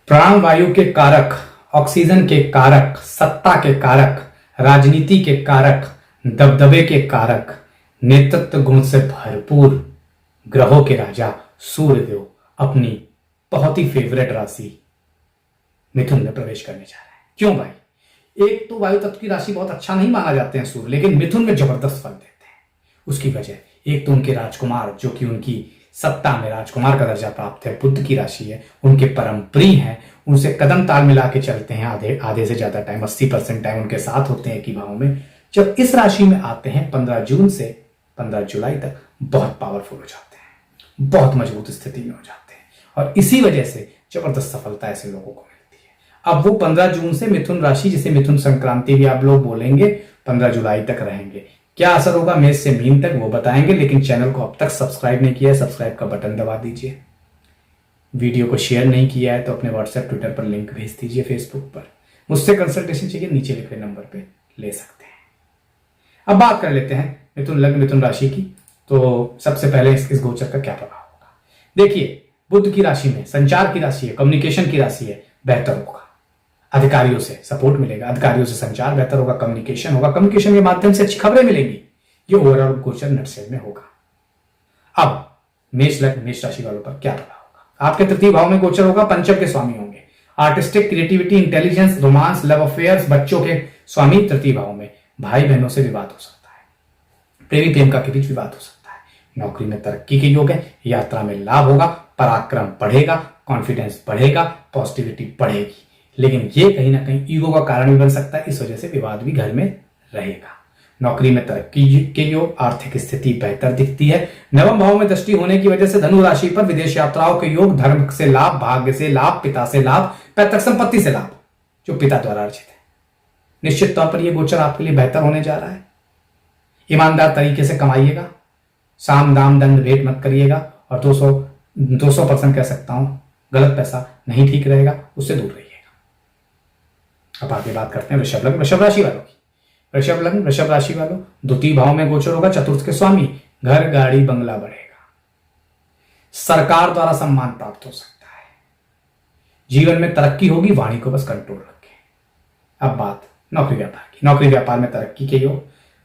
प्राण वायु के कारक, ऑक्सीजन के कारक, सत्ता के कारक, राजनीति के कारक, दबदबे के कारक, नेतृत्व गुण से भरपूर ग्रहों के राजा सूर्यदेव अपनी बहुत ही फेवरेट राशि मिथुन में प्रवेश करने जा रहे हैं। क्यों भाई? एक तो वायु तत्व की राशि बहुत अच्छा नहीं माना जाते हैं सूर्य, लेकिन मिथुन में जबरदस्त फल देते हैं। उसकी वजह एक तो उनके राजकुमार, जो कि उनकी सत्ता में राजकुमार का दर्जा प्राप्त है, बुध की राशि है, उनके परम प्रिय हैं, उनसे कदम ताल मिला के चलते हैं, आधे से ज्यादा टाइम 80% टाइम उनके साथ होते हैं एक ही भाव में। जब इस राशि में आते हैं 15 जून से 15 जुलाई तक बहुत पावरफुल हो जाते हैं, बहुत मजबूत स्थिति में हो जाते हैं, और इसी वजह से जबरदस्त सफलता ऐसे लोगों को मिलती है। अब वो 15 जून से मिथुन राशि, जिसे मिथुन संक्रांति भी आप लोग बोलेंगे, 15 जुलाई तक रहेंगे। क्या असर होगा मेष से मीन तक वो बताएंगे, लेकिन चैनल को अब तक सब्सक्राइब नहीं किया है, सब्सक्राइब का बटन दबा दीजिए। वीडियो को शेयर नहीं किया है तो अपने व्हाट्सएप ट्विटर पर लिंक भेज दीजिए, फेसबुक पर। मुझसे कंसल्टेशन चाहिए, नीचे लिखे नंबर पे ले सकते हैं। अब बात कर लेते हैं मिथुन लग्न मिथुन राशि की। तो सबसे पहले इस गोचर का क्या प्रभाव होगा। देखिए, बुध की राशि में संचार की राशि है, कम्युनिकेशन की राशि है, बेहतर होगा। अधिकारियों से सपोर्ट मिलेगा, अधिकारियों से संचार बेहतर होगा, कम्युनिकेशन होगा, कम्युनिकेशन के माध्यम से अच्छी खबरें मिलेंगी। ये ओवरऑल गोचर नटसेल में होगा। अब मेष लग्न मेष राशि वालों पर क्या प्रभाव होगा। आपके तृतीय भाव में गोचर होगा, पंचम के स्वामी होंगे। Artistic, creativity, intelligence, romance, love affairs, बच्चों के स्वामी तृतीय भाव में। भाई बहनों से विवाद हो सकता है, प्रेमी प्रेमिका के बीच विवाद हो सकता है। नौकरी में तरक्की के योग है, यात्रा में लाभ होगा, पराक्रम बढ़ेगा, कॉन्फिडेंस बढ़ेगा, पॉजिटिविटी बढ़ेगी। लेकिन ये कहीं ना कहीं ईगो का कारण भी बन सकता है, इस वजह से विवाद भी घर में रहेगा। नौकरी में तरक्की के योग, आर्थिक स्थिति बेहतर दिखती है। नवम भाव में दृष्टि होने की वजह से धनु राशि पर विदेश यात्राओं के योग, धर्म से लाभ, भाग्य से लाभ, पिता से लाभ, पैतृक संपत्ति से लाभ जो पिता द्वारा अर्जित है। निश्चित तौर पर यह गोचर आपके लिए बेहतर होने जा रहा है। ईमानदार तरीके से कमाइएगा, साम दाम दंड भेंट मत करिएगा, और 200% कह सकता हूं गलत पैसा नहीं ठीक रहेगा, उससे दूर रहिएगा। अब आगे बात करते हैं वृषभ लग्न वृषभ राशि वालों की। वृषभ लग्न वृषभ राशि वालों, द्वितीय भाव में गोचर होगा, चतुर्थ के स्वामी। घर, गाड़ी, बंगला बढ़ेगा, सरकार द्वारा सम्मान प्राप्त हो सकता है, जीवन में तरक्की होगी, वाणी को बस कंट्रोल रखें। अब बात नौकरी व्यापार की। नौकरी व्यापार में तरक्की के योग,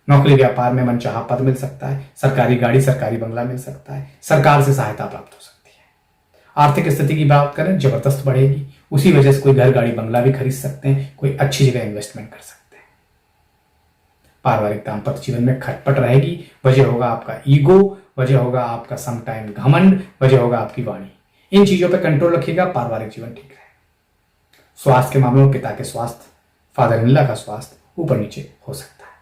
नौकरी व्यापार में मनचाहा पद मिल सकता है, सरकारी गाड़ी, सरकारी बंगला मिल सकता है, सरकार से सहायता प्राप्त हो सकती है। आर्थिक स्थिति की बात करें, जबरदस्त बढ़ेगी, उसी वजह से कोई घर, गाड़ी, बंगला भी खरीद सकते हैं, कोई अच्छी जगह इन्वेस्टमेंट कर सकते हैं। पारिवारिक दाम्पत्य जीवन में खटपट रहेगी, वजह होगा आपका ईगो, वजह होगा आपका सम टाइम घमंड, वजह होगा आपकी वाणी। इन चीजों पर कंट्रोल रखिएगा, पारिवारिक जीवन ठीक रहेगा। स्वास्थ्य के मामले में पिता के स्वास्थ्य, फादर इन लॉ का स्वास्थ्य ऊपर नीचे हो सकता है।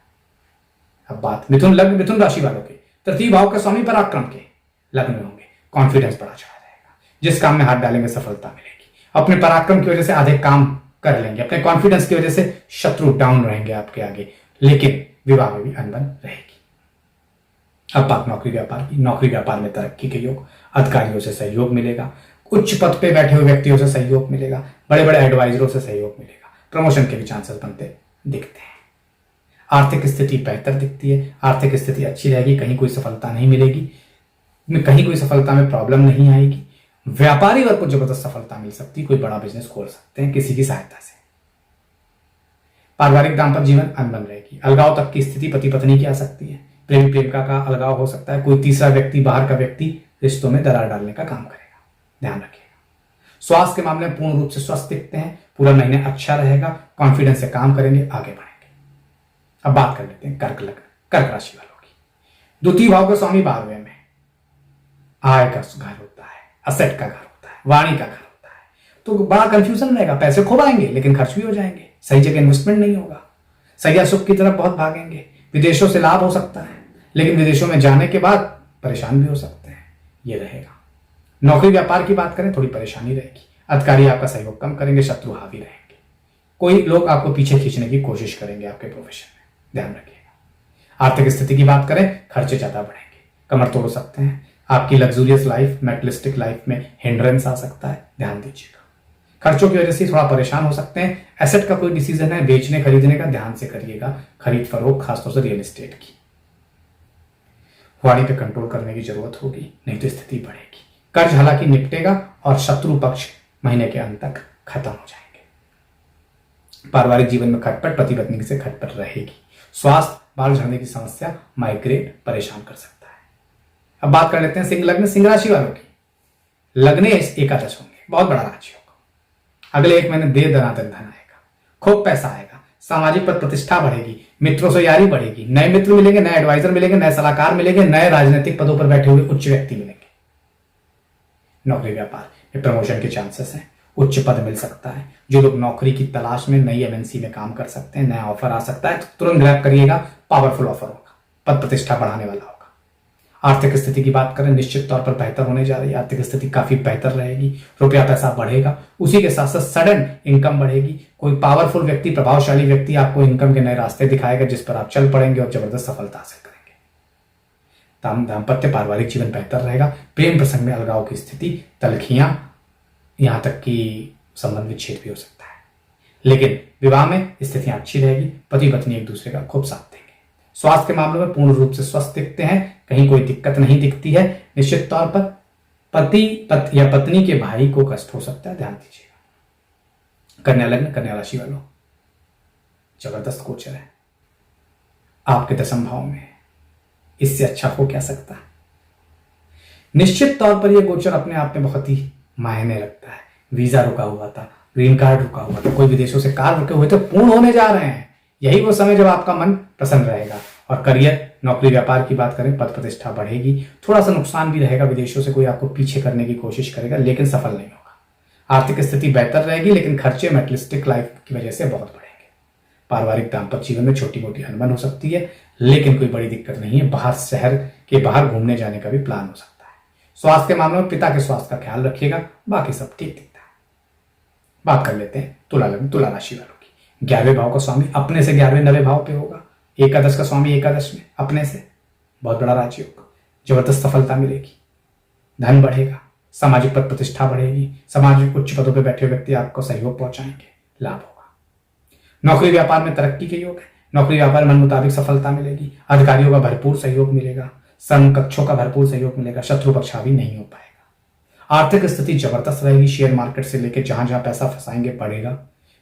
अब बात मिथुन लग्न मिथुन राशि वालों के। तृतीय भाव के स्वामी पराक्रम के लग्न में होंगे, कॉन्फिडेंस बढ़ा चढ़ा रहेगा, जिस काम में हाथ डालेंगे सफलता मिलेगी। अपने पराक्रम की वजह से आधे काम कर लेंगे, अपने कॉन्फिडेंस की वजह से शत्रु डाउन रहेंगे आपके आगे, लेकिन विवाह में भी अनबन रहेगी। अब बात नौकरी व्यापार की। नौकरी व्यापार में तरक्की के योग, अधिकारियों से सहयोग मिलेगा, उच्च पद पे बैठे हुए व्यक्तियों से सहयोग मिलेगा, बड़े बड़े एडवाइजरों से सहयोग मिलेगा, प्रमोशन के भी चांसेस बनते दिखते हैं। आर्थिक स्थिति बेहतर दिखती है, आर्थिक स्थिति अच्छी रहेगी, कहीं कोई सफलता नहीं मिलेगी, कहीं कोई सफलता में प्रॉब्लम नहीं आएगी। व्यापारी वर्ग को जबरदस्त सफलता मिल सकती है, कोई बड़ा बिजनेस खोल सकते हैं किसी की सहायता से। पारिवारिक दाम्पत्य जीवन अनबन रहेगी, अलगाव तक की स्थिति पति पत्नी की आ सकती है, प्रेमी प्रेमिका का अलगाव हो सकता है, कोई तीसरा व्यक्ति, बाहर का व्यक्ति रिश्तों में दरार डालने का काम करेगा, ध्यान रखिएगा। स्वास्थ्य के मामले में पूर्ण रूप से स्वस्थ दिखते हैं, पूरा महीने अच्छा रहेगा, कॉन्फिडेंस से काम करेंगे, आगे बढ़ेंगे। अब बात कर लेते हैं कर्क लग्न कर्क राशि वालों की। द्वितीय भाव के स्वामी 12वें में, आय का घर होता है, असेट का घर होता है, वाणी का घर होता है, तो बड़ा कंफ्यूजन रहेगा, पैसे खूब आएंगे लेकिन खर्च भी हो जाएंगे, सही जगह इन्वेस्टमेंट नहीं होगा, सैया सुख की तरफ बहुत भागेंगे, विदेशों से लाभ हो सकता है, लेकिन विदेशों में जाने के बाद परेशान भी हो सकते हैं, ये रहेगा। नौकरी व्यापार की बात करें, थोड़ी परेशानी रहेगी, अधिकारी आपका सहयोग कम करेंगे, शत्रु हावी रहेंगे, कोई लोग आपको पीछे खींचने की कोशिश करेंगे आपके प्रोफेशन में, ध्यान रखिएगा। आर्थिक स्थिति की बात करें, खर्चे ज्यादा बढ़ेंगे, कमर तोड़ सकते हैं, आपकी लग्जूरियस लाइफ, मेटलिस्टिक लाइफ में हिंड्रेंस आ सकता है, ध्यान दीजिएगा। खर्चों की वजह से थोड़ा परेशान हो सकते हैं। एसेट का कोई डिसीजन है बेचने खरीदने का, ध्यान से करिएगा, खरीद फरोख्त, खासतौर से रियल एस्टेट की। वाणी पे कंट्रोल करने की जरूरत होगी, नहीं तो स्थिति बढ़ेगी। कर्ज हालांकि निपटेगा और शत्रु पक्ष महीने के अंत तक खत्म हो जाएंगे। पारिवारिक जीवन में खटपट पति पत्नी से खटपट रहेगी। स्वास्थ्य, बाल झड़ने की समस्या, माइग्रेन परेशान कर सकता है। अब बात कर लेते हैं सिंह लग्न सिंह राशि वालों की। लग्ने एकादश होंगे, बहुत बड़ा राशि होगा। अगले एक महीने दे दनादन धन आएगा, खूब पैसा आएगा, सामाजिक पद प्रतिष्ठा बढ़ेगी, मित्रों से यारी बढ़ेगी, नए मित्र मिलेंगे, नए एडवाइजर मिलेंगे, नए सलाहकार मिलेंगे, नए राजनीतिक पदों पर बैठे हुए उच्च व्यक्ति मिलेंगे। नौकरी व्यापार में प्रमोशन के चांसेस हैं, उच्च पद मिल सकता है। जो लोग नौकरी की तलाश में नई एमएनसी में काम कर सकते हैं, नया ऑफर आ सकता है, तो तुरंत ग्रैब करिएगा, पावरफुल ऑफर होगा, पद प्रतिष्ठा बढ़ाने वाला होगा। आर्थिक स्थिति की बात करें, निश्चित तौर पर बेहतर होने जा रही है। आर्थिक स्थिति काफी बेहतर रहेगी, रुपया पैसा बढ़ेगा, उसी के साथ साथ सडन इनकम बढ़ेगी। कोई पावरफुल व्यक्ति, प्रभावशाली व्यक्ति आपको इनकम के नए रास्ते दिखाएगा, जिस पर आप चल पड़ेंगे और जबरदस्त सफलता हासिल करेंगे। दाम्पत्य पारिवारिक जीवन बेहतर रहेगा। प्रेम प्रसंग में अलगाव की स्थिति, तलखियां, यहां तक कि संबंध विच्छेद भी हो सकता है, लेकिन विवाह में स्थितियां अच्छी रहेगी। पति पत्नी एक दूसरे का खूब साथ देंगे। स्वास्थ्य के मामलों में पूर्ण रूप से स्वस्थ दिखते हैं, कहीं कोई दिक्कत नहीं दिखती है। निश्चित तौर पर या पत्नी के भाई को कष्ट हो सकता है, ध्यान दीजिएगा। कन्या लग्न कन्या राशि वालों, जबरदस्त गोचर है आपके 10वें भाव में, इससे अच्छा हो क्या सकता है। निश्चित तौर पर यह गोचर अपने आप में बहुत ही मायने रखता है। वीजा रुका हुआ था, ग्रीन कार्ड रुका हुआ था, कोई विदेशों से कार्य रुके हुए थे, पूर्ण होने जा रहे हैं। यही वो समय जब आपका मन प्रसन्न रहेगा। और करियर, नौकरी व्यापार की बात करें, पद प्रतिष्ठा बढ़ेगी। थोड़ा सा नुकसान भी रहेगा, विदेशों से कोई आपको पीछे करने की कोशिश करेगा, लेकिन सफल नहीं होगा। आर्थिक स्थिति बेहतर रहेगी, लेकिन खर्चे मेटलिस्टिक लाइफ की वजह से बहुत बढ़ेंगे। पारिवारिक दाम्पत्य जीवन में छोटी मोटी अनबन हो सकती है, लेकिन कोई बड़ी दिक्कत नहीं है। बाहर, शहर के बाहर घूमने जाने का भी प्लान हो सकता है। स्वास्थ्य के मामले में पिता के स्वास्थ्य का ख्याल रखिएगा, बाकी सब ठीक दिखता है। बात कर लेते हैं तुला लग्न तुला राशि वालों की। 11वें भाव का स्वामी अपने से 11वें 9वें भाव पे होगा। एकादश का स्वामी एकादश में अपने से, बहुत बड़ा राशि होगा। जबरदस्त सफलता मिलेगी, धन बढ़ेगा, सामाजिक पद प्रतिष्ठा बढ़ेगी, सामाजिक उच्च पदों पर बैठे व्यक्ति आपको सहयोग पहुंचाएंगे, लाभ होगा। नौकरी व्यापार में तरक्की के योग है। नौकरी व्यापार मन मुताबिक सफलता मिलेगी, अधिकारियों का भरपूर सहयोग मिलेगा, समकक्षों का भरपूर सहयोग मिलेगा, शत्रु पक्ष हावी नहीं हो पाएगा। आर्थिक स्थिति जबरदस्त रहेगी। शेयर मार्केट से लेकर जहां जहां पैसा फंसाएंगे बढ़ेगा,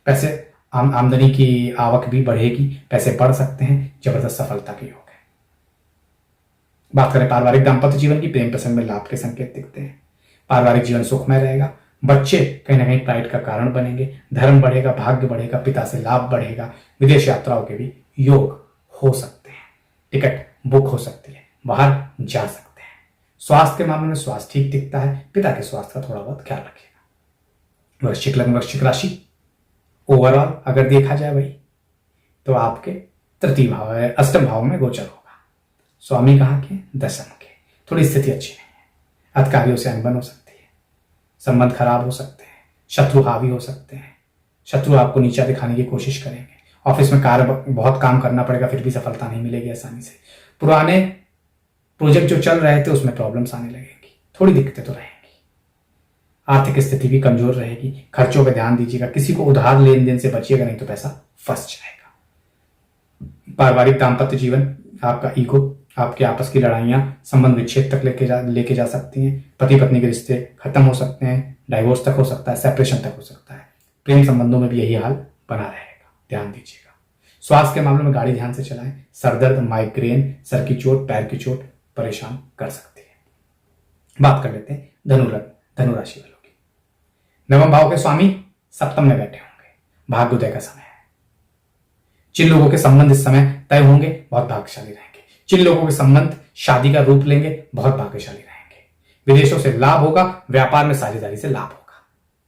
पैसे आमदनी की आवक भी बढ़ेगी, पैसे बढ़ सकते हैं, जबरदस्त सफलता के योग है। बात करें पारिवारिक दाम्पत्य जीवन की, प्रेम प्रसंग में लाभ के संकेत दिखते हैं। पारिवारिक जीवन सुखमय रहेगा। बच्चे कहीं ना कहीं प्राइड का कारण बनेंगे, धर्म बढ़ेगा, भाग्य बढ़ेगा, पिता से लाभ बढ़ेगा, विदेश यात्राओं के भी योग हो सकते हैं, टिकट बुक हो सकती है, बाहर जा सकते हैं। स्वास्थ्य के मामले में स्वास्थ्य ठीक दिखता है, पिता के स्वास्थ्य का थोड़ा बहुत ख्याल रखिएगा। वृश्चिक लग्न वृश्चिक राशि, ओवरऑल अगर देखा जाए भाई, तो आपके तृतीय भाव है, अष्टम भाव में गोचर होगा। स्वामी कहाँ के? 10वें के। थोड़ी स्थिति अच्छी नहीं है, अधिकारियों से अनबन हो सकती है, संबंध खराब हो सकते हैं, शत्रु हावी हो सकते हैं, शत्रु आपको नीचा दिखाने की कोशिश करेंगे। ऑफिस में बहुत काम करना पड़ेगा, फिर भी सफलता नहीं मिलेगी आसानी से। पुराने प्रोजेक्ट जो चल रहे थे उसमें प्रॉब्लम्स आने लगेंगी, थोड़ी दिक्कतें तो रहेंगी। आर्थिक स्थिति भी कमजोर रहेगी, खर्चों पे ध्यान दीजिएगा, किसी को उधार लेन देन से बचिएगा, नहीं तो पैसा फंस जाएगा। पारिवारिक दाम्पत्य जीवन, आपका ईगो, आपके आपस की लड़ाइयां संबंध विच्छेद तक लेके जा सकती हैं। पति पत्नी के रिश्ते खत्म हो सकते हैं, डाइवोर्स तक हो सकता है, सेपरेशन तक हो सकता है। प्रेम संबंधों में भी यही हाल बना रहेगा, ध्यान दीजिएगा। स्वास्थ्य के मामले में गाड़ी ध्यान से चलाएं, सरदर्द, माइग्रेन, सर की चोट, पैर की चोट परेशान कर सकती है। बात कर लेते हैं धनु लग्न धनु राशि वालों की। 9वें भाव के स्वामी सप्तम में बैठे होंगे, भाग्योदय का समय है। जिन लोगों के संबंध इस समय तय होंगे, बहुत भाग्यशाली रहेंगे। जिन लोगों के संबंध शादी का रूप लेंगे, बहुत भाग्यशाली रहेंगे। विदेशों से लाभ होगा, व्यापार में साझेदारी से लाभ होगा।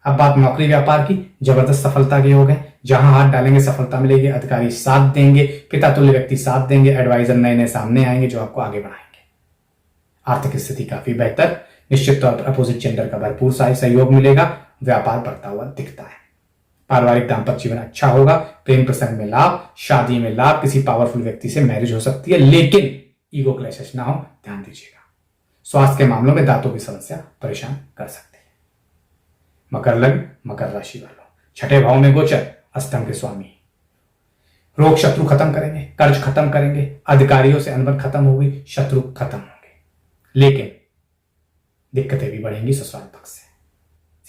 अब बात नौकरी व्यापार की, जबरदस्त सफलता के योग है। जहां हाथ डालेंगे सफलता मिलेगी, अधिकारी साथ देंगे, पिता तुल्य व्यक्ति साथ देंगे, एडवाइजर नए नए सामने आएंगे जो आपको आगे बढ़ाएंगे। आर्थिक स्थिति काफी बेहतर, निश्चित तौर पर अपोजिट जेंडर का भरपूर सहयोग मिलेगा, व्यापार बढ़ता हुआ दिखता है। पारिवारिक दाम्पत्य जीवन अच्छा होगा, प्रेम प्रसंग में लाभ, शादी में लाभ, किसी पावरफुल व्यक्ति से मैरिज हो सकती है, लेकिन ईगो क्लैशेस ना हो, ध्यान दीजिएगा। स्वास्थ्य के मामलों में दांतों की समस्या परेशान कर सकती है। मकर लग्न मकर राशि वालों, 6ठे भाव में गोचर, अष्टम के स्वामी, रोग शत्रु खत्म करेंगे, कर्ज खत्म करेंगे, अधिकारियों से अनबन खत्म होगी, शत्रु खत्म होंगे, लेकिन दिक्कतें भी बढ़ेंगी ससुराल पक्ष से।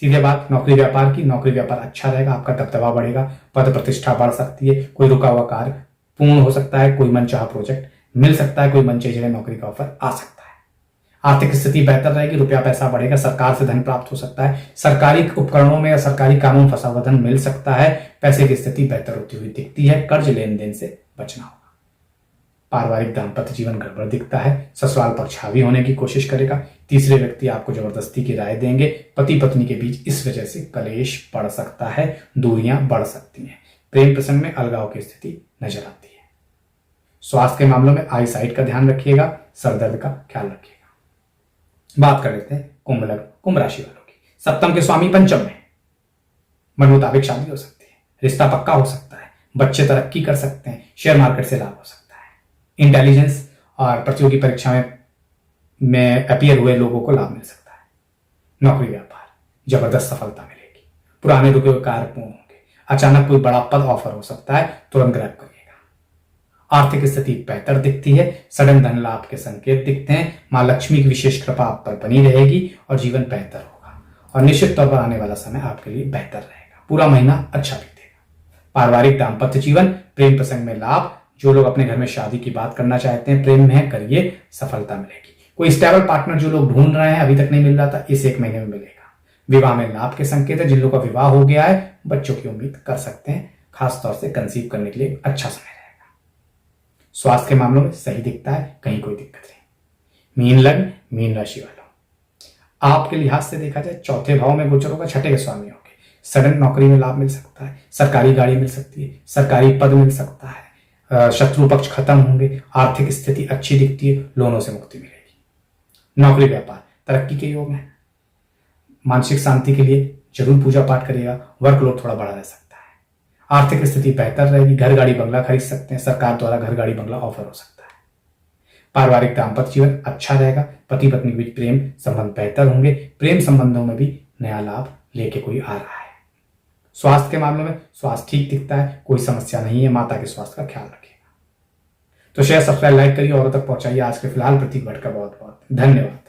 सीधे बात नौकरी व्यापार की, नौकरी व्यापार अच्छा रहेगा, आपका दबदबा बढ़ेगा, पद प्रतिष्ठा बढ़ सकती है, कोई रुका हुआ कार्य पूर्ण हो सकता है, कोई मनचाहा प्रोजेक्ट मिल सकता है, कोई मनचाही जगह नौकरी का ऑफर आ सकता है। आर्थिक स्थिति बेहतर रहेगी, रुपया पैसा बढ़ेगा, सरकार से धन प्राप्त हो सकता है, सरकारी उपकरणों में या सरकारी कामों में फंसा हुआ धन मिल सकता है, पैसे की स्थिति बेहतर होती हुई दिखती है, कर्ज लेन देन से बचना होगा। पारिवारिक दाम्पत्य जीवन गड़बड़ दिखता है, ससुराल पक्ष हावी होने की कोशिश करेगा, तीसरे व्यक्ति आपको जबरदस्ती की राय देंगे, पति पत्नी के बीच इस वजह से कलेश बढ़ सकता है, दूरियां बढ़ सकती हैं, प्रेम प्रसंग में अलगाव की स्थिति नजर आती है। स्वास्थ्य के मामलों में आई साइट का ध्यान रखिएगा, सर दर्द का ख्याल रखिएगा। बात कर लेते हैं कुंभ लग्न कुंभ राशि वालों की। सप्तम के स्वामी पंचम में, मन मुताबिक शादी हो सकती है, रिश्ता पक्का हो सकता है, बच्चे तरक्की कर सकते हैं, शेयर मार्केट से लाभ हो सकता है, इंटेलिजेंस और प्रतियोगी परीक्षा में अपीयर हुए लोगों को लाभ मिल सकता है। नौकरी व्यापार जबरदस्त सफलता मिलेगी, पुराने रुके हुए कार्य पूर्ण होंगे, अचानक कोई बड़ा पद ऑफर हो सकता है, तुरंत ग्रैब करिएगा। आर्थिक स्थिति बेहतर दिखती है, सडन धन लाभ के संकेत दिखते हैं, मां लक्ष्मी की विशेष कृपा आप पर बनी रहेगी और जीवन बेहतर होगा, और निश्चित तौर पर आने वाला समय आपके लिए बेहतर रहेगा, पूरा महीना अच्छा बीतेगा। पारिवारिक दाम्पत्य जीवन, प्रेम प्रसंग में लाभ, जो लोग अपने घर में शादी की बात करना चाहते हैं, प्रेम में है, करिए, सफलता मिलेगी। कोई स्टेबल पार्टनर जो लोग ढूंढ रहे हैं, अभी तक नहीं मिल रहा था, इस 1 महीने में मिलेगा। विवाह में लाभ के संकेत है, जिन लोगों का विवाह हो गया है, बच्चों की उम्मीद कर सकते हैं, खासतौर से कंसीव करने के लिए अच्छा समय रहेगा। स्वास्थ्य के मामलों में सही दिखता है, कहीं कोई दिक्कत नहीं। मीन लग्न मीन राशि वालों, आपके लिहाज से देखा जाए चौथे भाव में गोचर होगा, छठे के स्वामी होंगे, सडन नौकरी में लाभ मिल सकता है, सरकारी गाड़ी मिल सकती है, सरकारी पद मिल सकता है, शत्रु पक्ष खत्म होंगे, आर्थिक स्थिति अच्छी दिखती है, लोनों से मुक्ति मिलेगी। नौकरी व्यापार तरक्की के योग है, मानसिक शांति के लिए जरूर पूजा पाठ करिएगा, वर्कलोड थोड़ा बड़ा रह सकता है। आर्थिक स्थिति बेहतर रहेगी, घर गाड़ी बंगला खरीद सकते हैं, सरकार द्वारा घर गाड़ी बंगला ऑफर हो सकता है। पारिवारिक दाम्पत्य जीवन अच्छा रहेगा, पति पत्नी के बीच प्रेम संबंध बेहतर होंगे, प्रेम संबंधों में भी नया लाभ लेके कोई आ रहा है। स्वास्थ्य के मामलों में स्वास्थ्य ठीक दिखता है, कोई समस्या नहीं है, माता के स्वास्थ्य का ख्याल रखिएगा। तो शेयर सब्सक्राइब लाइक करिए, औरों तक पहुंचाइए। आज के फिलहाल प्रतीक भट्ट का बहुत बहुत धन्यवाद।